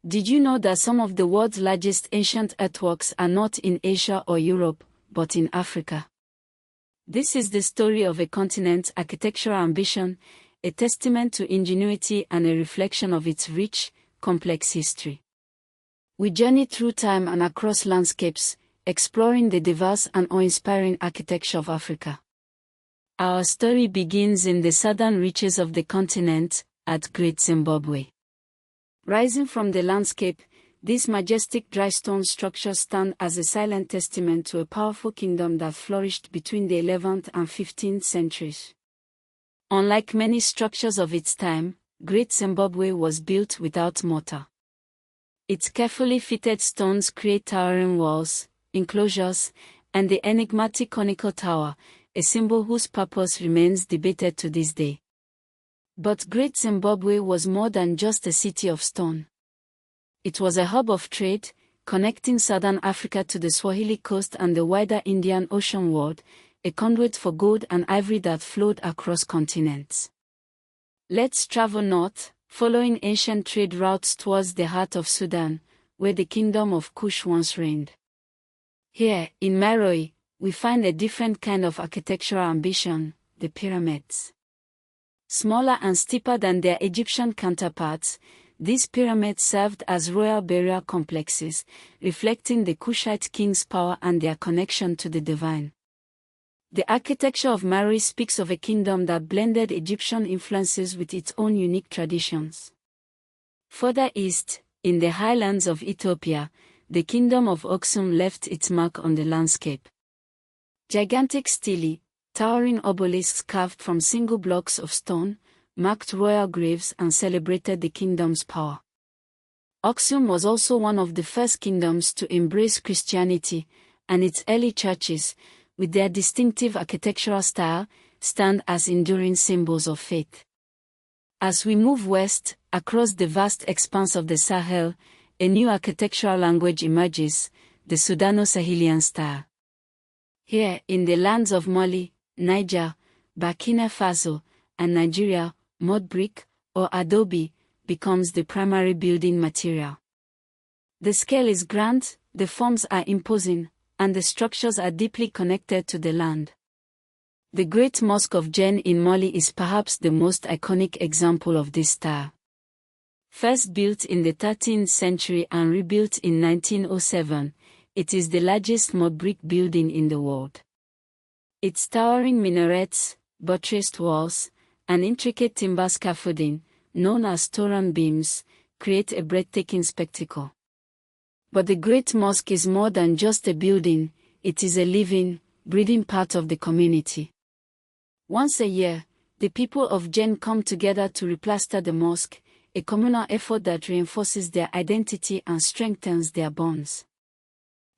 Did you know that some of the world's largest ancient earthworks are not in Asia or Europe, but in Africa? This is the story of a continent's architectural ambition, a testament to ingenuity and a reflection of its rich, complex history. We journey through time and across landscapes, exploring the diverse and awe-inspiring architecture of Africa. Our story begins in the southern reaches of the continent, at Great Zimbabwe. Rising from the landscape, these majestic dry stone structures stand as a silent testament to a powerful kingdom that flourished between the 11th and 15th centuries. Unlike many structures of its time, Great Zimbabwe was built without mortar. Its carefully fitted stones create towering walls, enclosures, and the enigmatic conical tower, a symbol whose purpose remains debated to this day. But Great Zimbabwe was more than just a city of stone. It was a hub of trade, connecting southern Africa to the Swahili coast and the wider Indian Ocean world, a conduit for gold and ivory that flowed across continents. Let's travel north, following ancient trade routes towards the heart of Sudan, where the kingdom of Kush once reigned. Here, in Meroë, we find a different kind of architectural ambition, the pyramids. Smaller and steeper than their Egyptian counterparts, these pyramids served as royal burial complexes, reflecting the Kushite kings' power and their connection to the divine. The architecture of Meroë speaks of a kingdom that blended Egyptian influences with its own unique traditions. Further east, in the highlands of Ethiopia, the kingdom of Aksum left its mark on the landscape. Gigantic stelae, towering obelisks carved from single blocks of stone, marked royal graves and celebrated the kingdom's power. Aksum was also one of the first kingdoms to embrace Christianity, and its early churches, with their distinctive architectural style, stand as enduring symbols of faith. As we move west, across the vast expanse of the Sahel, a new architectural language emerges, the Sudano-Sahelian style. Here, in the lands of Mali, Niger, Burkina Faso, and Nigeria, mud brick, or adobe, becomes the primary building material. The scale is grand, the forms are imposing, and the structures are deeply connected to the land. The Great Mosque of Djenné in Mali is perhaps the most iconic example of this style. First built in the 13th century and rebuilt in 1907, it is the largest mud brick building in the world. Its towering minarets, buttressed walls, and intricate timber scaffolding, known as toran beams, create a breathtaking spectacle. But the Great Mosque is more than just a building, it is a living, breathing part of the community. Once a year, the people of Djenné come together to replaster the mosque, a communal effort that reinforces their identity and strengthens their bonds.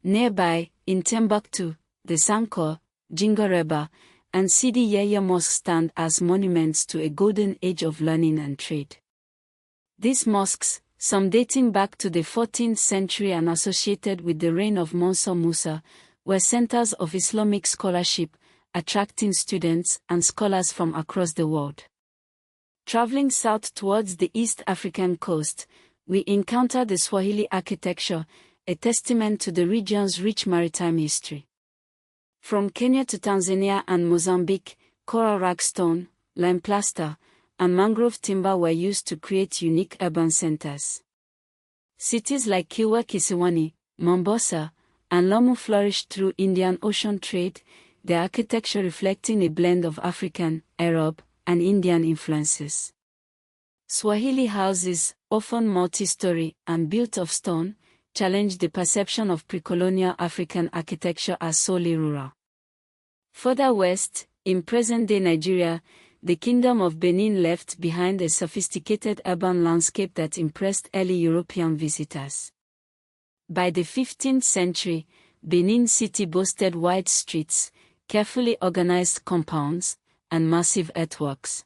Nearby, in Timbuktu, the Sankor, Jingoreba, and Sidi Yaya mosques stand as monuments to a golden age of learning and trade. These mosques, some dating back to the 14th century and associated with the reign of Mansour Musa, were centers of Islamic scholarship, attracting students and scholars from across the world. Traveling south towards the East African coast, we encounter the Swahili architecture, a testament to the region's rich maritime history. From Kenya to Tanzania and Mozambique, coral ragstone, lime plaster, and mangrove timber were used to create unique urban centers. Cities like Kilwa Kisiwani, Mombasa, and Lamu flourished through Indian Ocean trade, their architecture reflecting a blend of African, Arab, and Indian influences. Swahili houses, often multi-story and built of stone, challenged the perception of pre-colonial African architecture as solely rural. Further west, in present-day Nigeria, the Kingdom of Benin left behind a sophisticated urban landscape that impressed early European visitors. By the 15th century, Benin City boasted wide streets, carefully organized compounds, and massive earthworks.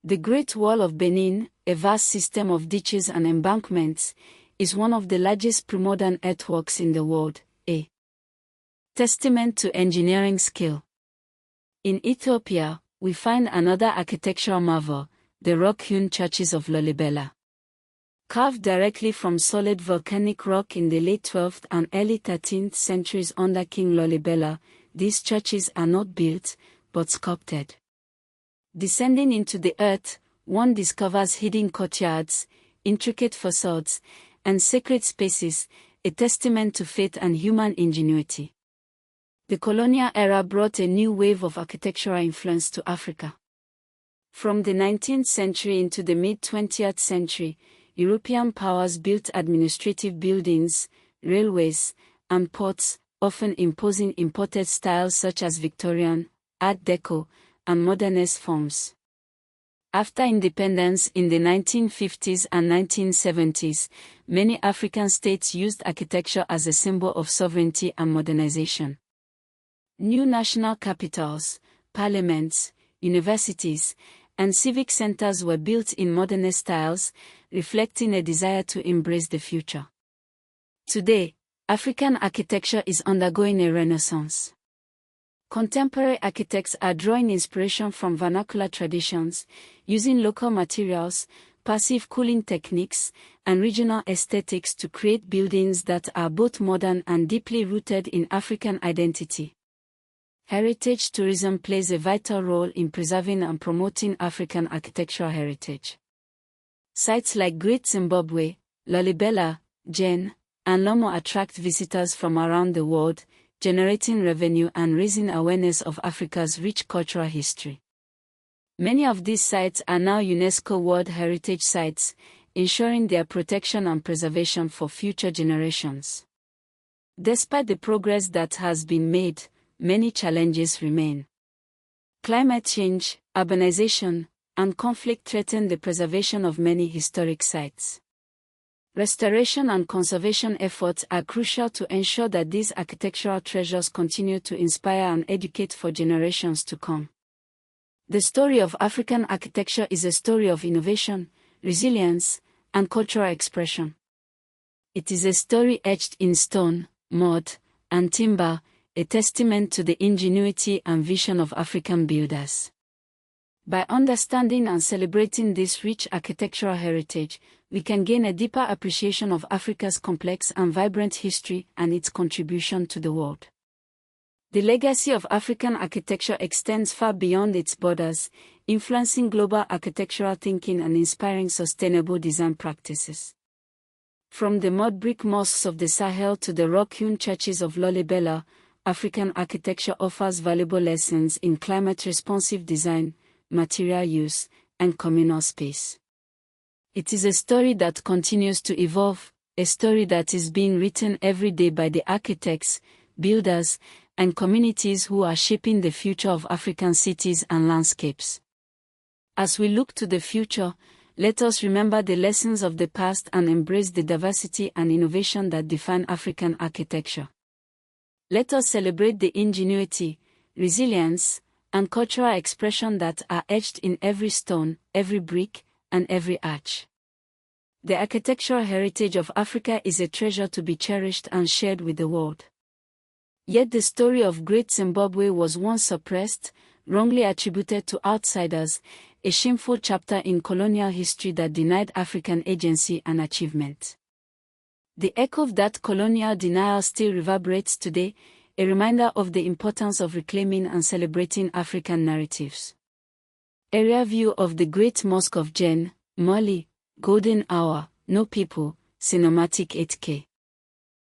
The Great Wall of Benin, a vast system of ditches and embankments, is one of the largest pre-modern earthworks in the world, a testament to engineering skill. In Ethiopia, we find another architectural marvel, the rock-hewn churches of Lalibela. Carved directly from solid volcanic rock in the late 12th and early 13th centuries under King Lalibela, these churches are not built, but sculpted. Descending into the earth, one discovers hidden courtyards, intricate facades, and sacred spaces, a testament to faith and human ingenuity. The colonial era brought a new wave of architectural influence to Africa. From the 19th century into the mid-20th century, European powers built administrative buildings, railways, and ports, often imposing imported styles such as Victorian, Art Deco, and Modernist forms. After independence in the 1950s and 1970s, many African states used architecture as a symbol of sovereignty and modernization. New national capitals, parliaments, universities, and civic centers were built in modernist styles, reflecting a desire to embrace the future. Today, African architecture is undergoing a renaissance. Contemporary architects are drawing inspiration from vernacular traditions, using local materials, passive cooling techniques, and regional aesthetics to create buildings that are both modern and deeply rooted in African identity. Heritage tourism plays a vital role in preserving and promoting African architectural heritage. Sites like Great Zimbabwe, Lalibela, Djenné, and Lomo attract visitors from around the world, generating revenue and raising awareness of Africa's rich cultural history. Many of these sites are now UNESCO World Heritage Sites, ensuring their protection and preservation for future generations. Despite the progress that has been made, many challenges remain. Climate change, urbanization, and conflict threaten the preservation of many historic sites. Restoration and conservation efforts are crucial to ensure that these architectural treasures continue to inspire and educate for generations to come. The story of African architecture is a story of innovation, resilience, and cultural expression. It is a story etched in stone, mud, and timber, a testament to the ingenuity and vision of African builders. By understanding and celebrating this rich architectural heritage, we can gain a deeper appreciation of Africa's complex and vibrant history and its contribution to the world. The legacy of African architecture extends far beyond its borders, influencing global architectural thinking and inspiring sustainable design practices. From the mud brick mosques of the Sahel to the rock-hewn churches of Lalibela, African architecture offers valuable lessons in climate-responsive design, material use, and communal space. It is a story that continues to evolve, a story that is being written every day by the architects, builders, and communities who are shaping the future of African cities and landscapes. As we look to the future, let us remember the lessons of the past and embrace the diversity and innovation that define African architecture. Let us celebrate the ingenuity, resilience, and cultural expression that are etched in every stone, every brick, and every arch. The architectural heritage of Africa is a treasure to be cherished and shared with the world. Yet the story of Great Zimbabwe was once suppressed, wrongly attributed to outsiders, a shameful chapter in colonial history that denied African agency and achievement. The echo of that colonial denial still reverberates today, a reminder of the importance of reclaiming and celebrating African narratives. Area view of the Great Mosque of Djenné, Mali, Golden Hour, No People, Cinematic 8K.